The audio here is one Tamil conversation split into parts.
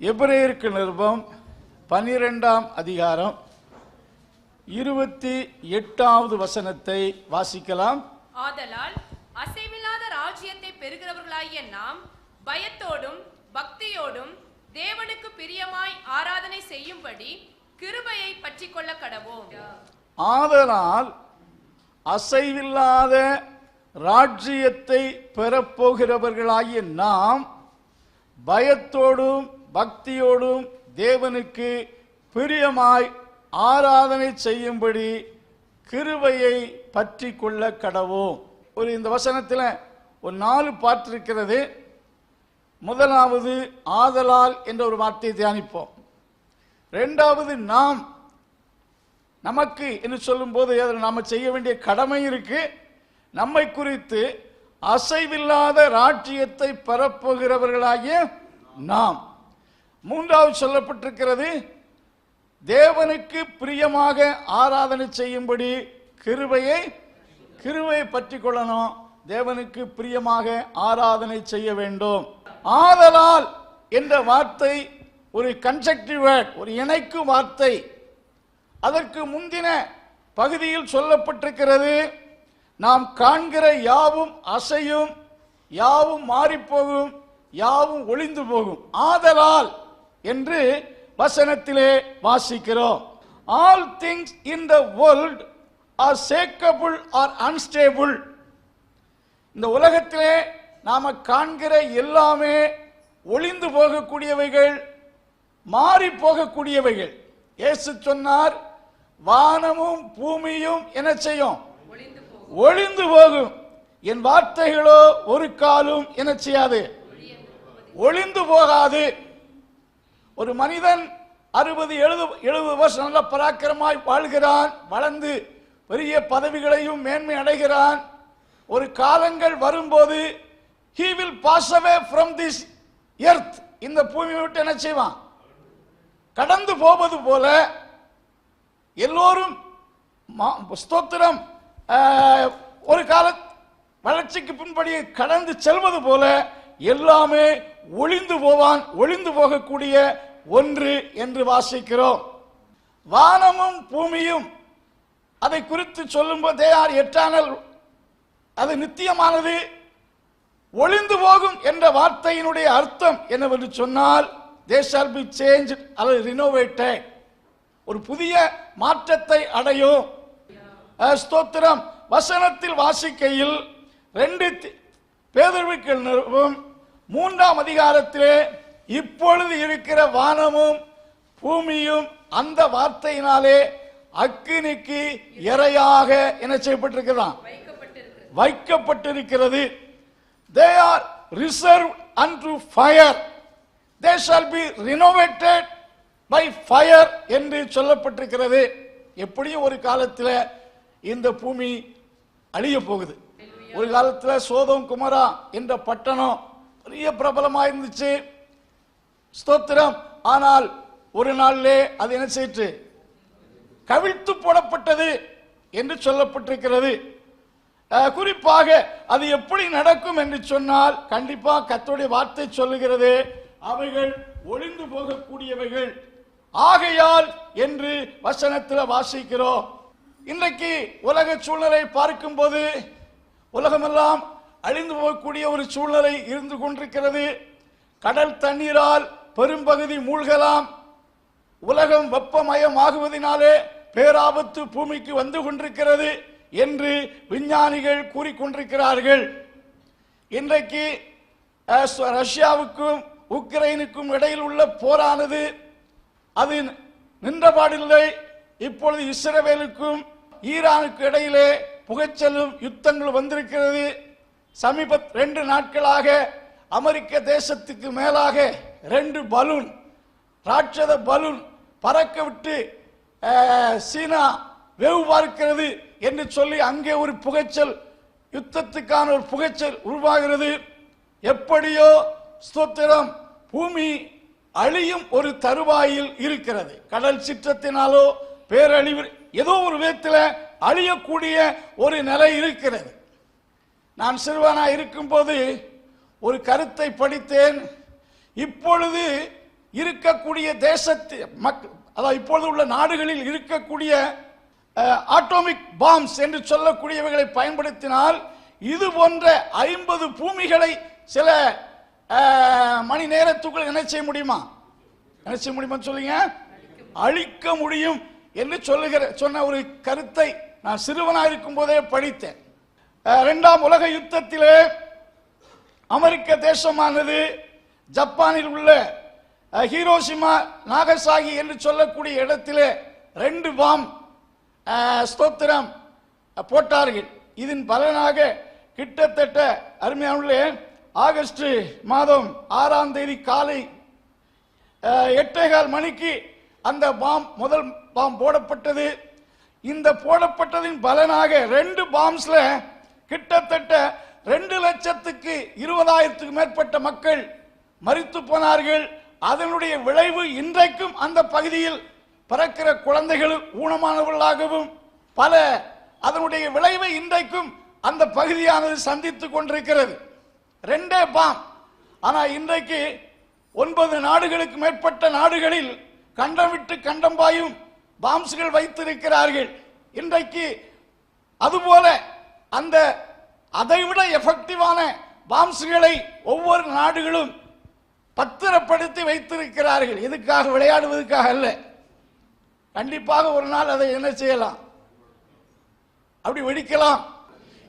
எபிரேயருக்கு நிருபம் 12ஆம் அதிகாரம் 28வது வசனத்தை வாசிக்கலாம். ஆதலால் அசைவில்லாத ராஜ்யத்தை பெறுகிறவர்களாகிய நாம் பயத்தோடும் பக்தியோடும் தேவனுக்கு பிரியமாய் ஆராதனை செய்யும்படி கிருபையை பற்றிக்கொள்ள கடவோம். ஆதலால் அசைவில்லாத ராஜ்யத்தை பெறப்போகிறவர்களாகிய நாம் பயத்தோடும் பக்தியோடும் தேவனுக்கு பிரியமாய் ஆராதனை செய்யும்படி கிருபையை பற்றி கொள்ள கடவோம். இந்த வசனத்தில் ஒரு 4 பாட்டு இருக்கிறது. முதலாவது ஆதலால் என்ற ஒரு வார்த்தையை தியானிப்போம். இரண்டாவது நாம், நமக்கு என்று சொல்லும் போது அதில் நாம் செய்ய வேண்டிய கடமை இருக்கு. நம்மை குறித்து அசைவில்லாத ராஜ்யத்தை பெறப்போகிறவர்களாகிய நாம். மூன்றாவது சொல்லப்பட்டிருக்கிறது தேவனுக்கு பிரியமாக ஆராதனை செய்யும்படி கிருபையை பற்றி கொள்ளணும். தேவனுக்கு பிரியமாக ஆராதனை செய்ய வேண்டும். ஆதலால் என்ற வார்த்தை ஒரு கன்ஜெக்டிவ் வேர்ட், ஒரு இணைக்கும் வார்த்தை. அதற்கு முந்தின பகுதியில் சொல்லப்பட்டிருக்கிறது நாம் காண்கிற யாவும் அசையும், யாவும் மாறிப்போகும், யாவும் ஒளிந்து போகும். ஆதலால் என்று வசனத்திலே வாசிக்கிறோம். All things in the world are shakable are unstable. இந்த உலகத்திலே நாம காண்கிற எல்லாமே ஒளிந்து போகக்கூடியவைகள், மாறி போகக்கூடியவைகள். இயேசு சொன்னார், வானமும் பூமியும் என்ன செய்யும்? ஒளிந்து போகும், என் வார்த்தைகளோ ஒரு காலும் என்ன செய்யாது? ஒளிந்து போகாது. ஒரு மனிதன் 60-70 வருஷம் நல்ல பராக்கிரமாய் வாழ்கிறான், வளர்ந்து பெரிய பதவிகளையும் மேன்மை அடைகிறான். ஒரு காலங்கள் வரும்போது he will pass away from this earth, இந்த பூமியை விட்டு என்ன செய்வான்? கடந்து போவது போல எல்லோரும் ஸ்தோத்திரம் ஒரு கால வளர்ச்சிக்கு பின்படி கடந்து செல்வது போல எல்லாமே ஒளிந்து போவான், ஒளிந்து போகக்கூடிய ஒன்று என்று வாசிக்கிறோம். வானமும் பூமியும் அதை குறித்து சொல்லும்போது they are eternal, அது நித்தியமானது. ஒளிந்து போகும் என்ற வார்த்தையினுடைய அர்த்தம் என்னவென்று சொன்னால் they shall be changed அல்லது renovated, ஒரு புதிய மாற்றத்தை அடையும். ஸ்தோத்திரம். வசனத்தில் வாசிக்கையில் 2 பேதுருவுக்கு நிருபம் 3ஆம் அதிகாரத்திலே இப்பொழுது இருக்கிற வானமும் பூமியும் அந்த வார்த்தையினாலே அக்கினிக்கு இரையாக என்ன செய்யப்பட்டிருக்கிறான்? வைக்கப்பட்டிருக்கிறது. They are reserved unto fire, they shall be renovated by fire என்று சொல்லப்பட்டிருக்கிறது. எப்படியும் ஒரு காலத்தில் இந்த பூமி அழிய போகுது. ஒரு காலத்தில் சோதோம் குமரா என்ற பட்டணம் பெரிய பிரபலமாக இருந்துச்சு. ஸ்தோத்திரம். ஆனால் ஒரு நாளிலே அது என்ன செய்து? கவிழ்த்து போடப்பட்டது என்று சொல்லப்பட்டிருக்கிறது. குறிப்பாக அது எப்படி நடக்கும் என்று சொன்னால் கண்டிப்பாக கர்த்தருடைய வார்த்தை சொல்லுகிறது அவைகள் ஒளிந்து போகக்கூடியவைகள் ஆகையால் என்று வசனத்தில் வாசிக்கிறோம். இன்றைக்கு உலக சூழ்நிலை பார்க்கும்போது உலகமெல்லாம் அழிந்து போகக்கூடிய ஒரு சூழ்நிலை இருந்து கொண்டிருக்கிறது. கடல் தண்ணீரால் பெரும்பகுதி மூழ்கலாம். உலகம் வெப்பமயமாகுவதனாலே பேராபத்து பூமிக்கு வந்து கொண்டிருக்கிறது என்று விஞ்ஞானிகள் கூறிக்கொண்டிருக்கிறார்கள். இன்றைக்கு ரஷ்யாவுக்கும் உக்ரைனுக்கும் இடையில் உள்ள போரானது அது நின்றபாடில்லை. இப்பொழுது இஸ்ரவேலுக்கும் ஈரானுக்கு இடையிலே புகைச்சலும் யுத்தங்கள் வந்திருக்கிறது. சமீப 2 நாட்களாக அமெரிக்க தேசத்துக்கு மேலாக 2 பலூன், ராட்சத பலூன் பறக்க விட்டு சீனா வெவு பார்க்கிறது என்று சொல்லி அங்கே ஒரு புகைச்சல், யுத்தத்துக்கான ஒரு புகைச்சல் உருவாகிறது. எப்படியோ ஸ்தோத்திரம், பூமி அழியும் ஒரு தருவாயில் இருக்கிறது. கடல் சிற்றத்தினாலோ பேரழிவு ஏதோ ஒரு விதத்தில் அழியக்கூடிய ஒரு நிலை இருக்கிறது. நான் சிறுவனாக இருக்கும்போது ஒரு கருத்தை படித்தேன். இப்பொழுது இருக்கக்கூடிய தேசத்து அதாவது இப்பொழுது உள்ள நாடுகளில் இருக்கக்கூடிய ஆட்டோமிக் பாம்ஸ் என்று சொல்லக்கூடியவைகளை பயன்படுத்தினால் இது போன்ற 50 பூமிகளை சில மணி நேரத்துக்குள் என்ன செய்ய முடியுமா சொல்லுங்க, அழிக்க முடியும் என்று சொன்ன ஒரு கருத்தை நான் சிறுவனாக இருக்கும் போதே படித்தேன். 2ஆம் உலக யுத்தத்திலே அமெரிக்க தேசமானது ஜப்பானில் உள்ள ஹீரோஷிமா நாகசாகி என்று சொல்லக்கூடிய இடத்திலே 2 பாம் ஸ்தோத்திரம் போட்டார்கள். இதன் பலனாக கிட்டத்தட்ட அருமையான ஆகஸ்ட் மாதம் 6ஆம் தேதி காலை 8:15 மணிக்கு அந்த முதல் பாம் போடப்பட்டது. இந்த போடப்பட்டதின் பலனாக 2 பாம்ஸ்ல கிட்டத்தட்ட 2,20,000க்கு மேற்பட்ட மக்கள் மரித்து போனார்கள். அதனுடைய விளைவு இன்றைக்கும் அந்த பகுதியில் பிறக்கிற குழந்தைகள் ஊனமானவர்களாகவும் பல அதனுடைய விளைவை இன்றைக்கும் அந்த பகுதியானது சந்தித்துக் கொண்டிருக்கிறது. 2 பாம். ஆனால் இன்றைக்கு 9 நாடுகளுக்கு மேற்பட்ட நாடுகளில் கண்டம் விட்டு கண்டம் பாயும் பாம்ஸ்கள் வைத்திருக்கிறார்கள். இன்றைக்கு அதுபோல அந்த அதைவிட எஃபெக்டிவான பாம்ஸ்களை ஒவ்வொரு நாடுகளும் பத்திரப்படுத்தி வைத்திருக்கிறார்கள். எதுக்காக? விளையாடுவதற்காக அல்ல. கண்டிப்பாக ஒரு நாள் அதை என்ன செய்யலாம், அப்படி வெடிக்கலாம்.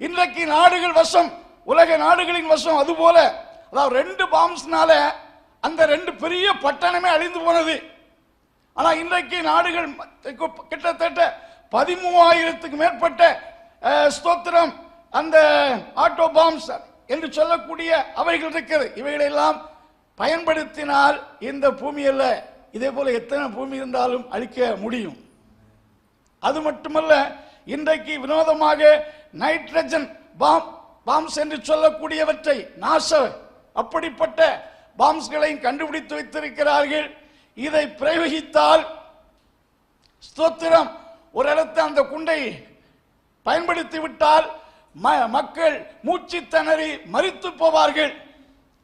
இன்றைக்கு நாடுகள் வசம், உலக நாடுகளின் வசம் அதுபோல. அதாவது 2 பாம்ஸ்னால அந்த 2 பெரிய பட்டணமே அழிந்து போனது. ஆனா இன்றைக்கு நாடுகள் கிட்டத்தட்ட 13,000க்கு மேற்பட்ட ஸ்தோத்திரம் அந்த ஆட்டோ பாம்ஸ் என்று சொல்லக்கூடிய அவைகள் இருக்கிறது. இவைகளெல்லாம் பயன்படுத்தினால் இந்த பூமி அல்ல, இதே போல எத்தனை பூமி இருந்தாலும் அழிக்க முடியும். அது மட்டுமல்ல, இன்றைக்கு வினோதமாக நைட்ரஜன் பாம்ஸ் என்று சொல்லக்கூடியவற்றை அப்படிப்பட்ட பாம்ஸ்களையும் கண்டுபிடித்து வைத்திருக்கிறார்கள். இதை பிரயோகித்தால் ஸ்தோத்திரம் ஒரு இடத்தை அந்த குண்டை பயன்படுத்தி விட்டால் மக்கள் மூச்சு திணறி மரித்து போவார்கள்.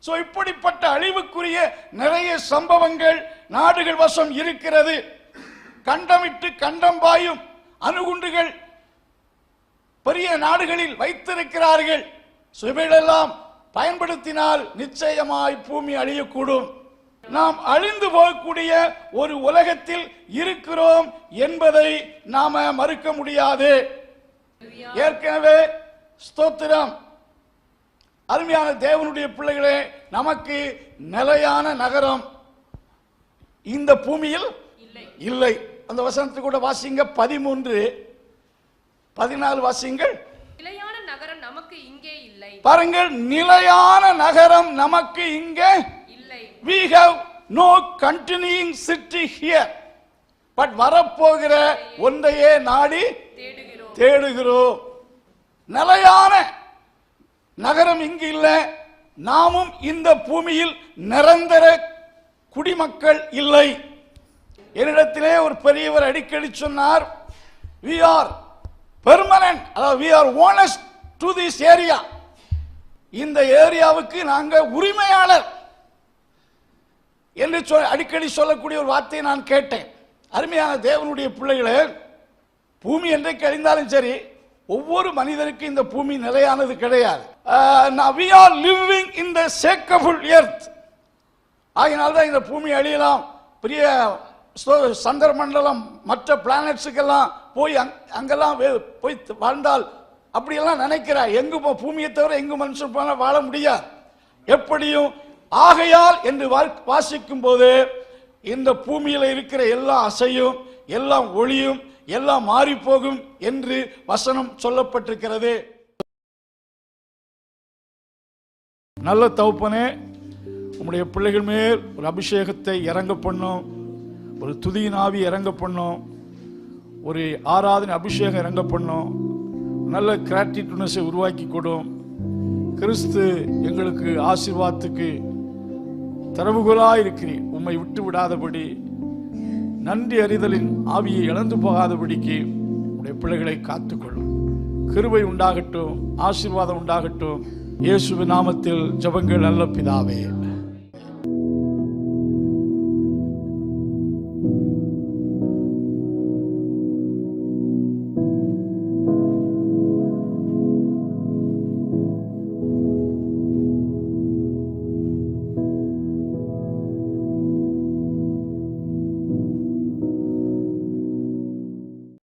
இப்படிப்பட்ட அழிவுக்குரிய நிறைய சம்பவங்கள் நாடுகள் வசம் இருக்கிறது. கண்டமிட்டு கண்டம் பாயும் அணுகுண்டுகள் பெரிய நாடுகளில் வைத்திருக்கிறார்கள். இவைகளெல்லாம் பயன்படுத்தினால் நிச்சயமாய் பூமி அழியக்கூடும். நாம் அழிந்து போகக்கூடிய ஒரு உலகத்தில் இருக்கிறோம் என்பதை நாம மறுக்க முடியாது. ஏற்கனவே ஸ்தோத்திரம் அருமையான தேவனுடைய பிள்ளைகளே, நமக்கு நிலையான நகரம் இந்த பூமியில் இல்லை. அந்த வசனத்தை கூட வாசிங்க. 13-14 வாசிங்கள். நிலையான நகரம் நமக்கு இங்கே இல்லை. பாருங்கள், நிலையான நகரம் நமக்கு இங்கே இல்லை. We have no continuing city here. But வரப்போகிற ஒன்றையே நாடி தேடுகிறோம். நிலையான நகரம் இங்கு இல்லை. நாமும் இந்த பூமியில் நிரந்தர குடிமக்கள் இல்லை. என்னிடத்திலே ஒரு பெரியவர் அடிக்கடி சொன்னார், we are permanent, அதாவது we are owners to this area. இந்த ஏரியாவுக்கு நாங்க உரிமையாளர் என்று அடிக்கடி சொல்லக்கூடிய ஒரு வார்த்தையை நான் கேட்டேன். அருமையான தேவனுடைய பிள்ளைகளே, பூமி என்றைக்கு அழிந்தாலும் சரி, ஒவ்வொரு மனிதருக்கு இந்த பூமி நிலையானது கிடையாது. we are living in the shakeable earth. ஆகினால்தான் இந்த பூமி அழியலாம். பெரிய சந்திர மண்டலம் மற்ற பிளானட்ஸுக்கெல்லாம் போய் அங்கெல்லாம் போய் வாழ்ந்தால் அப்படியெல்லாம் நினைக்கிறார். எங்கு பூமியை தவிர எங்கு மனுஷன் போன வாழ முடியாது. எப்படியும் ஆகையால் என்று வாசிக்கும் போது இந்த பூமியில இருக்கிற எல்லா அசையும் எல்லாம் ஒளியும் எல்லாம் மாறி போகும் என்று வசனம் சொல்லப்பட்டிருக்கிறது. நல்ல தகப்பனே, உம்முடைய பிள்ளைகள் மேல் ஒரு அபிஷேகத்தை இறங்க பண்ணும், ஒரு துதியின் ஆவி இறங்க பண்ணும், ஒரு ஆராதனை அபிஷேகம் இறங்க பண்ணும், நல்ல கிராட்டிட்யூட்னஸை உருவாக்கி கொடும். கிறிஸ்து எங்களுக்கு ஆசீர்வாதத்துக்கு திறவுகோலாய் இருக்கிறீர். உம்மை விட்டு விடாதபடி, நன்றி அறிதலின் ஆவியை இழந்து போகாதபடிக்கு உடைய பிள்ளைகளை காத்துக்கொள்ளும். கிருபை உண்டாகட்டும், ஆசீர்வாதம் உண்டாகட்டும். இயேசுவின் நாமத்தில் ஜெபங்கள் நல்ல பிதாவே.